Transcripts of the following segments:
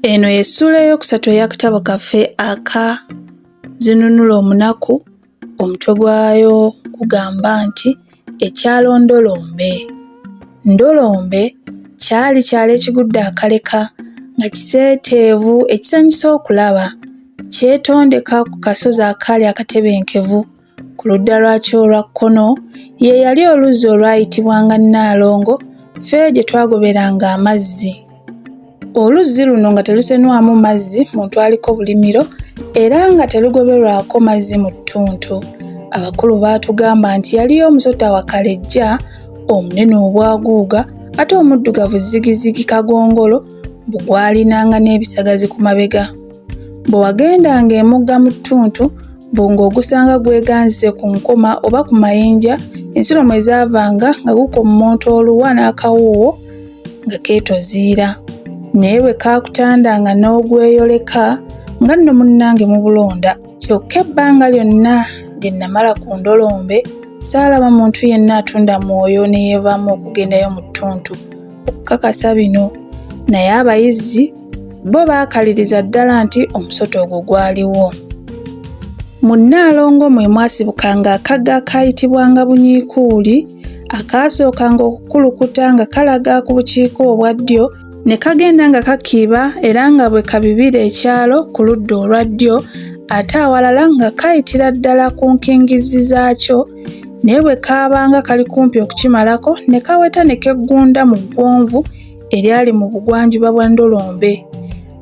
Eno y'essuula ey'okusatu ey'akatabo kaffe aka Zinunula omunaku. Omutwe gwayo gugamba nti ekyalo Ndolombe. Ndolombe kyali kyalo ekigudde akaleka nga kiseeteevu ekisanyusa okulaba. Kyetondeka ku kasozi akaali akatebenkevu. Ku ludda lwakyo olwa kkono ye yali oluzzi olwayitibwanga Nnaalongo, ffe gye twagoberanga amazzi. Oluzzi luno nga terusenwamu mazzi muntu aliko bulimiro era nga terugoberwako mazzi mu ttuntu. Abakulu baatugamba nti yaliyo omusota wa kalejja omunene obwaguuga ate omuddugavu zigizigi kagongolo bwe gwalinanga n'ebisagazi ku mabega. Bwe wagendanga emugga mu ttuntu ng'ogusanga gweganzise ku nkoma oba ku mayinja, ensulo mwe zaavanga nga gukommonta oluwa n'akawuuwo nga keetoziira. Naye bwe kaakutandanga n'ogweyoleka nga nno munnange mu bulonda. Kyokka ebbanga lyonna lye namala ku Ndolombe saalaba muntu yenna atunda mwoyo ne yeevaamu okugendayo mu ttuntu okukakasa bino. Naye abayizzi bo baakaliriza ddala nti omusota ogwo gwaliwo. Mu Nnaalongo mwe mwasibukanga akagga akayitibwanga Bunyiikuuli akaasookanga okukulukuta nga kalaga ku bukiika obwa ddyo ne kagenda nga kakiiba era nga bwe kabibira ekyalo ku ludda olwa ddyo ate awalala nga kayitira ddala ku nkingizzi zaakyo, naye bwe kaabanga kali kumpi okukimalako ne kaweta ne keggunda mu ggwonvu eryali mu bugwanjuba bwa Ndolombe.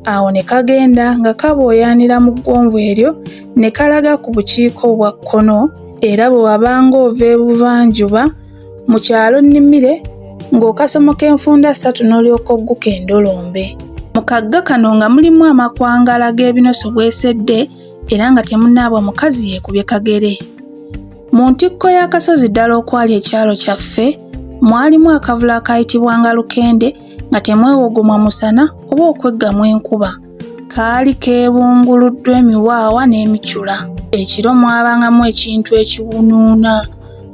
Awo ne kagenda nga kabooyaanira mu ggwonvu eryo ne kalaga ku bukiika obwa kkono, era bwe wabanga ova ebuvanjuba mu kyalo Nnimire ng'okasomoka enfunda 3 n'olyoka ogguka e Ndolombe. Mu kagga kano nga mulimu amakwangala g'ebinoso bwesedde era nga temunnaabwa mukazi yeekubye kagere. Mu ntikko y'akasozi ddala okwali ekyalo kyaffe mwalimu akavulu akayitibwanga Lukende nga temwewogomwa musana oba okweggamu enkuba. Kaali keebunguluddwa emiwaawa n'emicula. Ekiro mwabangamu ekintu ekiwunuuna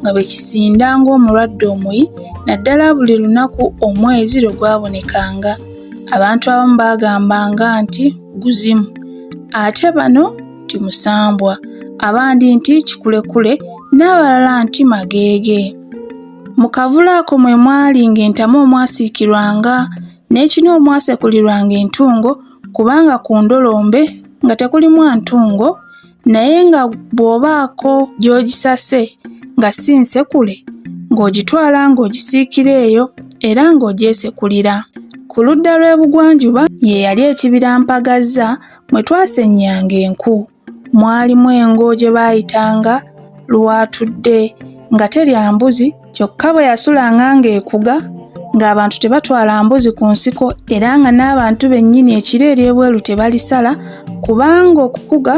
nga bwe kisinda ng'omulwadde omuyi, naddala buli lunaku omwezi lwe gwabonekanga. Abantu abamu baagambanga nti guzimu, ate bano nti musambwa, abandi nti kikulekule, n'abalala nti mageege. Mu kavulu ako mwe mwalinga entamu omwasiikirwanga n'ekinu omwasekulirwanga entungo, kubanga ku Ndolombe nga tekulimu ntungo, naye nga bw'obaako gy'ogisase nga si nsekule ng'ogitwala ng'ogisiikira eyo era ng'ogyesekulira. Ku ludda lw'ebugwanjuba ye yali ekibira Mpagazza mwe twasennyanga enku. Mwalimu engo gye baayitanga Lwatudde nga terya mbuzi, kyokka bwe yasulanga ng'ekuga ng'abantu tebatwala mbuzi ku nsiko era nga n'abantu bennyini ekiro ery'ebweru tebalisala, kubanga okukuga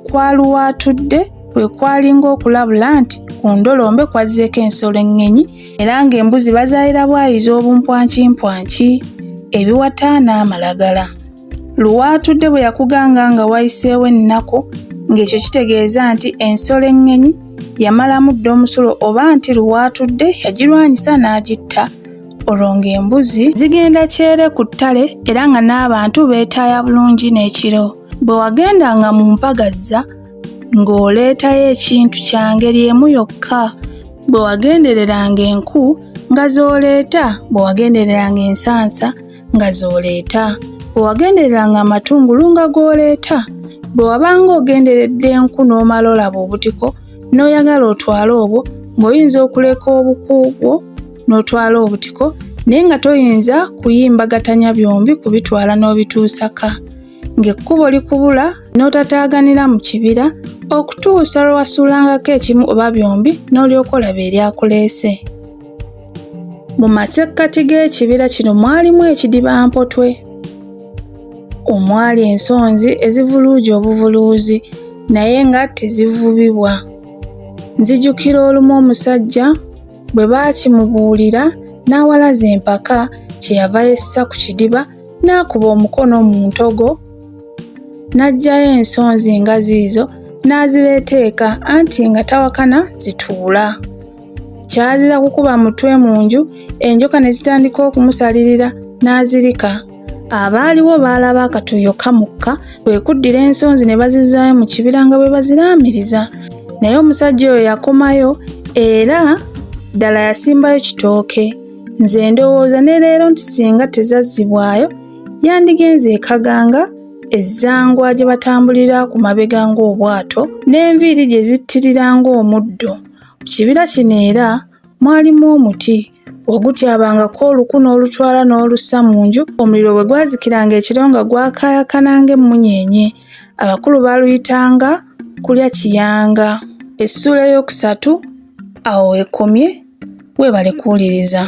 kwa Lwatudde kwe kwalinga okulabula nti ku Ndolombe kwazzeeko ensolo engenyi era ng'embuzi bazaalira bwayiza obumpwankimpwanki, ebiwata n'amalagala. Lwatudde bwe yakuganga nga wayiseewo ennaku ng'ekyo kitegeeza nti ensolo engenyi yamalamu dda omusulo oba nti Lwatudde yagirwanyisa n'agitta. Olwo ng'embuzi zigenda kyere ku ttale era nga n'abantu beetaaya bulungi n'ekiro. Bwe wagendanga mu Mpagazza ng'oleetayo ekintu kya ngeri emu yokka. Bwe wagendereranga enku nga z'oleeta, bwe wagendereranga ensansa nga z'oleeta, bwe wagendereranga amatungulu nga g'oleeta. Bwe wabanga ogenderedde enku n'omala olaba obutiko n'oyagala otwale obwo, ng'oyinza okuleka obukuugwo n'otwala obutiko, naye nga toyinza kuyimbagatanya byombi kubitwala n'obituusaka. Ng'ekkubo likubula n'otataaganira mu kibira okutuusa lwe wasuulangako ekimu oba byombi n'olyoka olaba eryakuleese. Mu masekkati g'ekibira kino mwalimu ekidiba Mpotwe. Omwali ensonzi ezivuluuja obuvuluuzi naye nga tezivubibwa. Nzijukira olumu omusajja bwe baakimubuulira n'awalaza empaka kye yava yessa ku kidiba n'akuba omukono mu ntogo n'aggyayo ensonzi nga ziizo n'azireeta eka anti nga tawakana zituula. Kyazira kukuba mutwe mu nju, enjoka ne zitandika okumusalirira n'azirika. Abaaliwo baalaba akatuuyo kamukka kwe kuddira ensonzi ne bazizaayo mu kibira nga bwe baziraamiriza. Naye omusajja oyo yakomayo era ddala yasimbayo kitooke. Nze ndowooza ne leero nti singa tezazzibwayo yandigenze ekaganga, ezzangwa gye batambulira ku mabega ng'obwato n'enviiri gye zittirira ng'omuddo. Mu kibira kino era mwalimu omuti ogutyabangako oluku n'olutwala n'olussa mu nju, omuliro bwe gwazikiranga ekiro nga gwakaayakana ng'emmunyeenye. Abakulu baaluyitanga kulya kiyanga. Essuula ey'okusatu awo ekomye. Weebale kuwuliriza.